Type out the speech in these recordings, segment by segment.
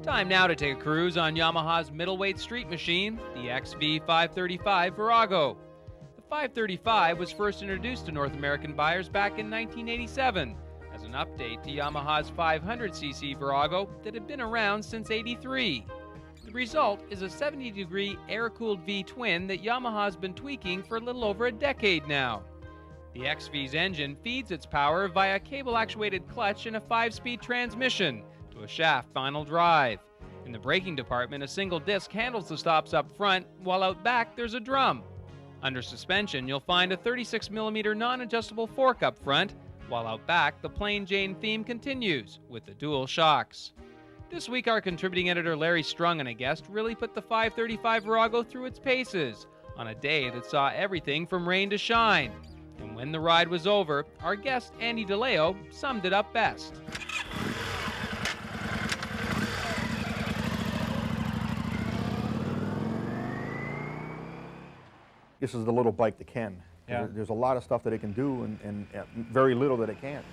Time now to take a cruise on Yamaha's middleweight street machine, the XV535 Virago. The 535 was first introduced to North American buyers back in 1987 as an update to Yamaha's 500cc Virago that had been around since '83. The result is a 70-degree air-cooled V-twin that Yamaha's been tweaking for a little over a decade now. The XV's engine feeds its power via cable-actuated clutch and a 5-speed transmission to a shaft final drive. In the braking department, a single disc handles the stops up front, while out back there's a drum. Under suspension, you'll find a 36mm non-adjustable fork up front, while out back the plain Jane theme continues with the dual shocks. This week our contributing editor Larry Strung and a guest really put the 535 Virago through its paces on a day that saw everything from rain to shine. And when the ride was over, our guest Andy DeLeo summed it up best. This is the little bike that can. Yeah. There's a lot of stuff that it can do and very little that it can't.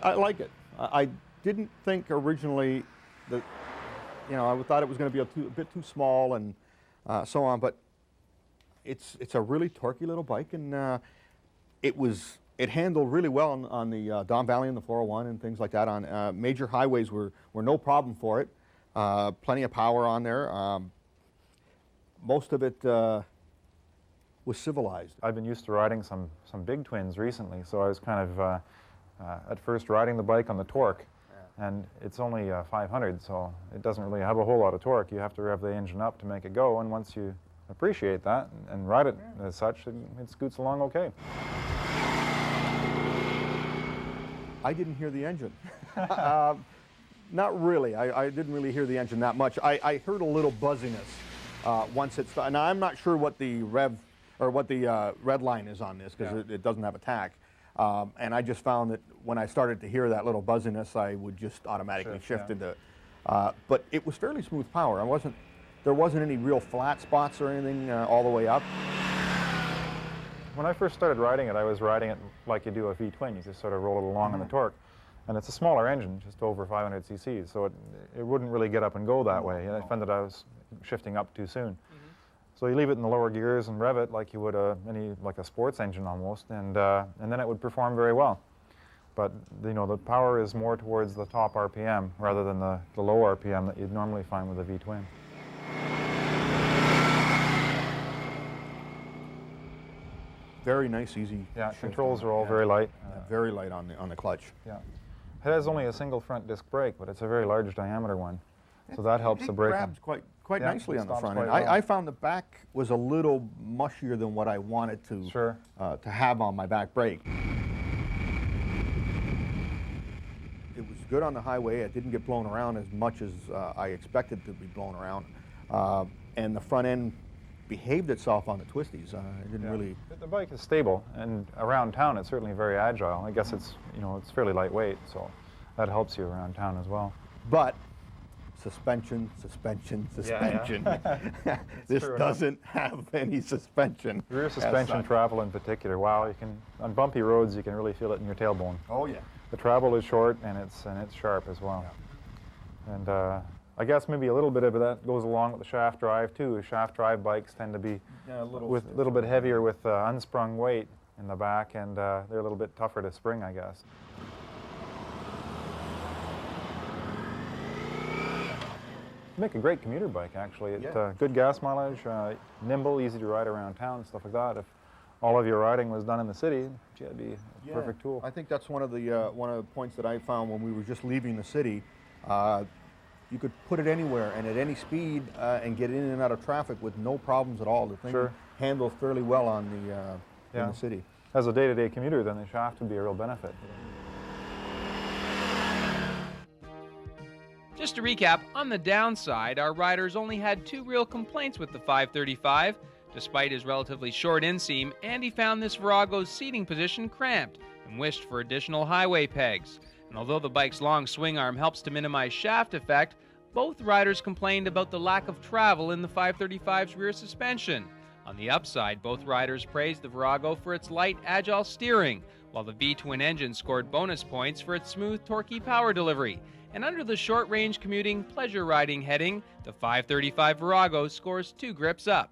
I like it. I didn't think originally that, I thought it was going to be a bit too small and so on, but it's a really torquey little bike, and it handled really well on the Don Valley and the 401 and things like that. On major highways were no problem for it. Plenty of power on there. Most of it was civilized. I've been used to riding some big twins recently, so I was kind of at first riding the bike on the torque, and it's only 500, so it doesn't really have a whole lot of torque. You have to rev the engine up to make it go, and once you appreciate that and ride it as such, it scoots along okay. I didn't hear the engine. Not really. I didn't really hear the engine that much. I heard a little buzziness once it started. Now I'm not sure what the rev or what the red line is on this, because it doesn't have a tach. And I just found that when I started to hear that little buzziness, I would just automatically shift into. But it was fairly smooth power. There wasn't any real flat spots or anything all the way up. When I first started riding it, I was riding it like you do a V-twin. You just sort of roll it along on the torque. And it's a smaller engine, just over 500 cc's, so it wouldn't really get up and go that way. And I found that I was shifting up too soon. So you leave it in the lower gears and rev it like you would like a sports engine almost, and then it would perform very well. But the power is more towards the top RPM rather than the low RPM that you'd normally find with a V-twin. Very nice, easy. Yeah, controls are all very light. Very light on the clutch. Yeah. It has only a single front disc brake, but it's a very large diameter one, so that helps the braking. It grabs quite nicely on the front end. I found the back was a little mushier than what I wanted to have on my back brake. It was good on the highway. It didn't get blown around as much as I expected to be blown around, and the front end behaved itself on the twisties. It didn't really. The bike is stable, and around town it's certainly very agile. I guess it's it's fairly lightweight, so that helps you around town as well. But suspension. This doesn't have any suspension. Rear suspension travel in particular, wow, on bumpy roads you can really feel it in your tailbone. Oh yeah. The travel is short and it's sharp as well. Yeah. And I guess maybe a little bit of that goes along with the shaft drive too. Shaft drive bikes tend to be a little bit heavier with unsprung weight in the back, and they're a little bit tougher to spring, I guess. Make a great commuter bike, actually. Good gas mileage, nimble, easy to ride around town, stuff like that. If all of your riding was done in the city, it'd be a perfect tool. I think that's one of the points that I found when we were just leaving the city. You could put it anywhere and at any speed and get in and out of traffic with no problems at all. The thing handles fairly well on in the city. As a day-to-day commuter, then the shaft would be a real benefit. Just to recap, on the downside, our riders only had 2 real complaints with the 535. Despite his relatively short inseam, Andy found this Virago's seating position cramped and wished for additional highway pegs. And although the bike's long swing arm helps to minimize shaft effect, both riders complained about the lack of travel in the 535's rear suspension. On the upside, both riders praised the Virago for its light, agile steering, while the V-twin engine scored bonus points for its smooth, torquey power delivery. And under the short-range commuting pleasure riding heading, the 535 Virago scores 2 grips up.